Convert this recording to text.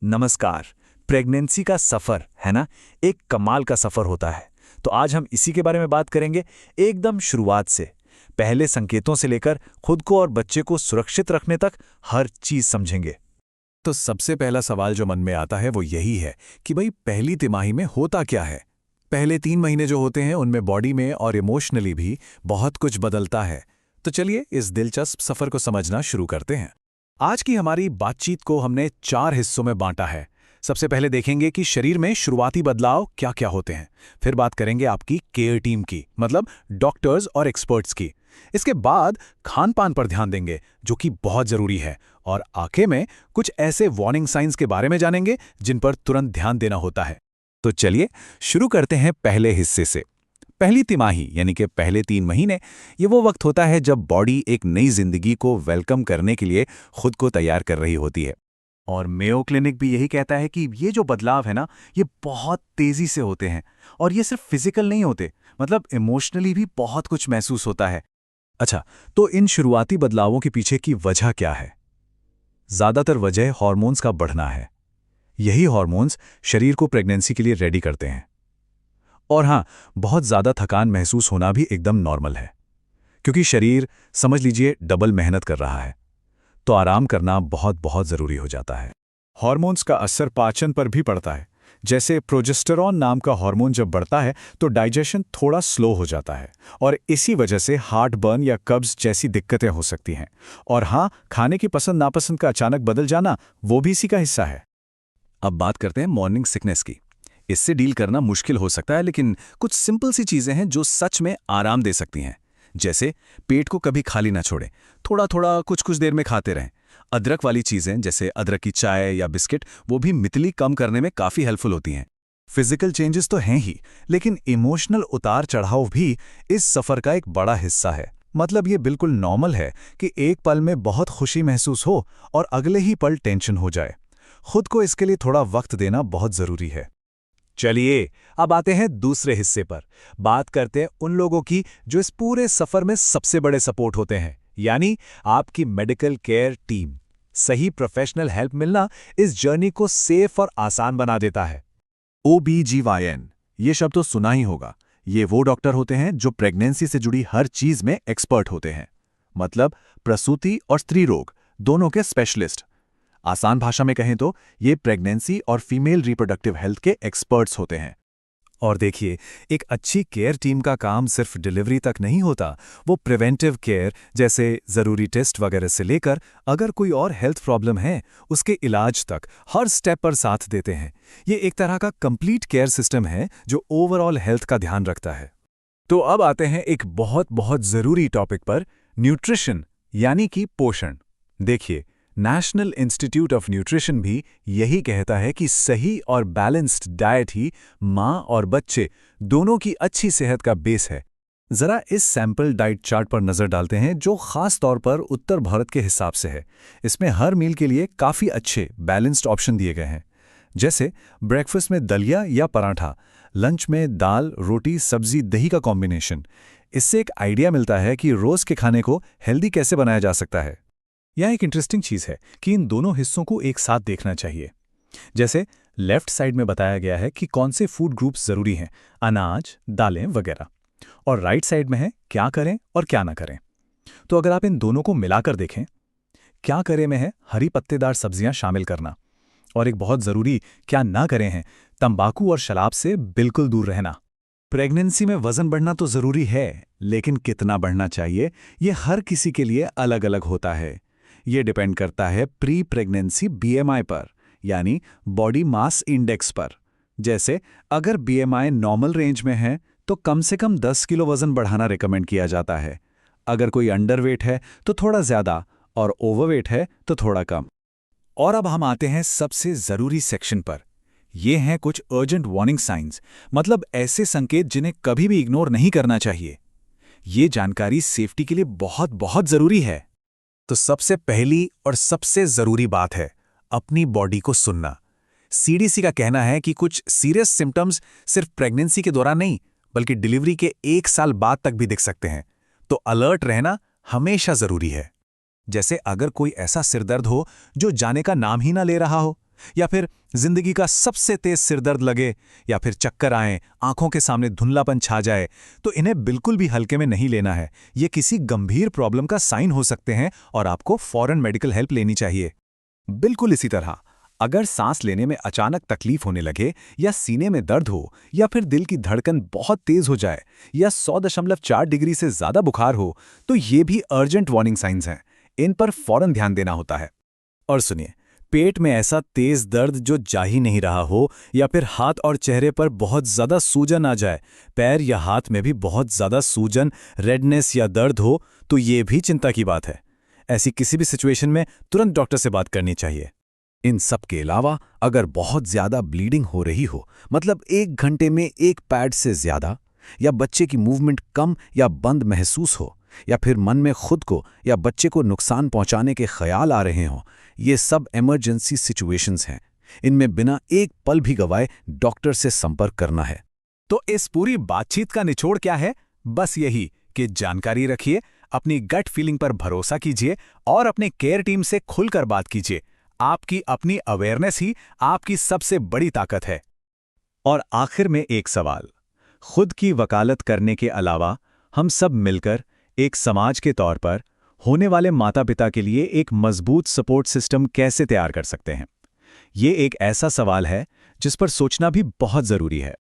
नमस्कार। प्रेगनेंसी का सफ़र है ना, एक कमाल का सफ़र होता है। तो आज हम इसी के बारे में बात करेंगे, एकदम शुरुआत से, पहले संकेतों से लेकर खुद को और बच्चे को सुरक्षित रखने तक हर चीज़ समझेंगे। तो सबसे पहला सवाल जो मन में आता है वो यही है कि भाई पहली तिमाही में होता क्या है। पहले 3 महीने जो होते हैं उनमें बॉडी में और इमोशनली भी बहुत कुछ बदलता है। तो चलिए इस दिलचस्प सफर को समझना शुरू करते हैं। आज की हमारी बातचीत को हमने 4 हिस्सों में बांटा है। सबसे पहले देखेंगे कि शरीर में शुरुआती बदलाव क्या क्या होते हैं। फिर बात करेंगे आपकी केयर टीम की, मतलब डॉक्टर्स और एक्सपर्ट्स की। इसके बाद खान पान पर ध्यान देंगे जो कि बहुत जरूरी है, और आखिर में कुछ ऐसे वार्निंग साइंस के बारे में जानेंगे जिन पर तुरंत ध्यान देना होता है। तो चलिए शुरू करते हैं पहले हिस्से से। पहली तिमाही यानी कि पहले 3 महीने, ये वो वक्त होता है जब बॉडी एक नई जिंदगी को वेलकम करने के लिए खुद को तैयार कर रही होती है। और मेयो क्लिनिक भी यही कहता है कि ये जो बदलाव है ना, ये बहुत तेजी से होते हैं, और ये सिर्फ फिजिकल नहीं होते, मतलब इमोशनली भी बहुत कुछ महसूस होता है। अच्छा, तो इन शुरुआती बदलावों के पीछे की वजह क्या है? ज्यादातर वजह हार्मोन्स का बढ़ना है। यही हार्मोन्स शरीर को प्रेगनेंसी के लिए रेडी करते हैं। और हाँ, बहुत ज्यादा थकान महसूस होना भी एकदम नॉर्मल है, क्योंकि शरीर, समझ लीजिए, डबल मेहनत कर रहा है, तो आराम करना बहुत बहुत जरूरी हो जाता है। हार्मोन्स का असर पाचन पर भी पड़ता है। जैसे प्रोजेस्टेरॉन नाम का हार्मोन जब बढ़ता है तो डाइजेशन थोड़ा स्लो हो जाता है, और इसी वजह से हार्ट बर्न या कब्ज जैसी दिक्कतें हो सकती हैं। और हाँ, खाने की पसंद नापसंद का अचानक बदल जाना, वो भी इसी का हिस्सा है। अब बात करते हैं मॉर्निंग सिकनेस की। इससे डील करना मुश्किल हो सकता है, लेकिन कुछ सिंपल सी चीजें हैं जो सच में आराम दे सकती हैं। जैसे पेट को कभी खाली ना छोड़ें, थोड़ा थोड़ा कुछ कुछ देर में खाते रहें। अदरक वाली चीजें जैसे अदरक की चाय या बिस्किट, वो भी मितली कम करने में काफी हेल्पफुल होती हैं। फिजिकल चेंजेस तो हैं ही, लेकिन इमोशनल उतार चढ़ाव भी इस सफर का एक बड़ा हिस्सा है। मतलब ये बिल्कुल नॉर्मल है कि एक पल में बहुत खुशी महसूस हो और अगले ही पल टेंशन हो जाए। खुद को इसके लिए थोड़ा वक्त देना बहुत जरूरी है। चलिए अब आते हैं दूसरे हिस्से पर। बात करते हैं उन लोगों की जो इस पूरे सफर में सबसे बड़े सपोर्ट होते हैं, यानी आपकी मेडिकल केयर टीम। सही प्रोफेशनल हेल्प मिलना इस जर्नी को सेफ और आसान बना देता है। OBGYN, ये शब्द तो सुना ही होगा। ये वो डॉक्टर होते हैं जो प्रेगनेंसी से जुड़ी हर चीज में एक्सपर्ट होते हैं। मतलब प्रसूति और स्त्री रोग दोनों के स्पेशलिस्ट। आसान भाषा में कहें तो ये प्रेगनेंसी और फीमेल रिप्रोडक्टिव हेल्थ के एक्सपर्ट्स होते हैं। और देखिए, एक अच्छी केयर टीम का काम सिर्फ डिलीवरी तक नहीं होता। वो प्रिवेंटिव केयर, जैसे ज़रूरी टेस्ट वगैरह से लेकर अगर कोई और हेल्थ प्रॉब्लम है उसके इलाज तक हर स्टेप पर साथ देते हैं। ये एक तरह का कंप्लीट केयर सिस्टम है जो ओवरऑल हेल्थ का ध्यान रखता है। तो अब आते हैं एक बहुत बहुत ज़रूरी टॉपिक पर, न्यूट्रिशन यानी कि पोषण। देखिए, नेशनल इंस्टीट्यूट ऑफ न्यूट्रिशन भी यही कहता है कि सही और बैलेंस्ड डाइट ही माँ और बच्चे दोनों की अच्छी सेहत का बेस है। जरा इस सैंपल डाइट चार्ट पर नजर डालते हैं जो खास तौर पर उत्तर भारत के हिसाब से है। इसमें हर मील के लिए काफी अच्छे बैलेंस्ड ऑप्शन दिए गए हैं। जैसे ब्रेकफास्ट में दलिया या पराठा, लंच में दाल रोटी सब्जी दही का कॉम्बिनेशन। इससे एक आइडिया मिलता है कि रोज के खाने को हेल्दी कैसे बनाया जा सकता है। यह एक इंटरेस्टिंग चीज है कि इन दोनों हिस्सों को एक साथ देखना चाहिए। जैसे लेफ्ट साइड में बताया गया है कि कौन से फूड ग्रुप्स जरूरी हैं, अनाज, दालें वगैरह, और राइट साइड में है क्या करें और क्या ना करें। तो अगर आप इन दोनों को मिलाकर देखें, क्या करें में है हरी पत्तेदार सब्जियां शामिल करना, और एक बहुत जरूरी क्या ना करें है तंबाकू और शराब से बिल्कुल दूर रहना। प्रेगनेंसी में वजन बढ़ना तो जरूरी है, लेकिन कितना बढ़ना चाहिए ये हर किसी के लिए अलग अलग होता है। ये डिपेंड करता है प्री प्रेगनेंसी BMI पर, यानी बॉडी मास इंडेक्स पर। जैसे अगर BMI नॉर्मल रेंज में है तो कम से कम 10 किलो वजन बढ़ाना रिकमेंड किया जाता है। अगर कोई अंडरवेट है तो थोड़ा ज्यादा, और ओवरवेट है तो थोड़ा कम। और अब हम आते हैं सबसे जरूरी सेक्शन पर। ये हैं कुछ अर्जेंट वार्निंग साइंस, मतलब ऐसे संकेत जिन्हें कभी भी इग्नोर नहीं करना चाहिए। ये जानकारी सेफ्टी के लिए बहुत बहुत जरूरी है। तो सबसे पहली और सबसे जरूरी बात है अपनी बॉडी को सुनना। CDC का कहना है कि कुछ सीरियस सिम्टम्स सिर्फ प्रेगनेंसी के दौरान नहीं, बल्कि डिलीवरी के 1 साल बाद तक भी दिख सकते हैं। तो अलर्ट रहना हमेशा जरूरी है। जैसे अगर कोई ऐसा सिरदर्द हो जो जाने का नाम ही ना ले रहा हो, या फिर जिंदगी का सबसे तेज सिरदर्द लगे, या फिर चक्कर आए, आंखों के सामने धुंधलापन छा जाए, तो इन्हें बिल्कुल भी हल्के में नहीं लेना है। ये किसी गंभीर प्रॉब्लम का साइन हो सकते हैं और आपको फौरन मेडिकल हेल्प लेनी चाहिए। बिल्कुल इसी तरह अगर सांस लेने में अचानक तकलीफ होने लगे, या सीने में दर्द हो, या फिर दिल की धड़कन बहुत तेज हो जाए, या 100.4 डिग्री से ज्यादा बुखार हो, तो ये भी अर्जेंट वार्निंग साइंस हैं। इन पर फौरन ध्यान देना होता है। और सुनिए, पेट में ऐसा तेज दर्द जो जा ही नहीं रहा हो, या फिर हाथ और चेहरे पर बहुत ज्यादा सूजन आ जाए, पैर या हाथ में भी बहुत ज्यादा सूजन, रेडनेस या दर्द हो, तो ये भी चिंता की बात है। ऐसी किसी भी सिचुएशन में तुरंत डॉक्टर से बात करनी चाहिए। इन सब के अलावा अगर बहुत ज्यादा ब्लीडिंग हो रही हो, मतलब 1 घंटे में 1 पैड से ज्यादा, या बच्चे की मूवमेंट कम या बंद महसूस हो, या फिर मन में खुद को या बच्चे को नुकसान पहुंचाने के ख्याल आ रहे हों, ये सब इमरजेंसी सिचुएशंस हैं। इनमें बिना एक पल भी गवाए डॉक्टर से संपर्क करना है। तो इस पूरी बातचीत का निचोड़ क्या है? बस यही कि जानकारी रखिए, अपनी गट फीलिंग पर भरोसा कीजिए और अपने केयर टीम से खुलकर बात कीजिए। आपकी अपनी अवेयरनेस ही आपकी सबसे बड़ी ताकत है। और आखिर में एक सवाल, खुद की वकालत करने के अलावा हम सब मिलकर एक समाज के तौर पर होने वाले माता-पिता के लिए एक मजबूत सपोर्ट सिस्टम कैसे तैयार कर सकते हैं? ये एक ऐसा सवाल है जिस पर सोचना भी बहुत जरूरी है।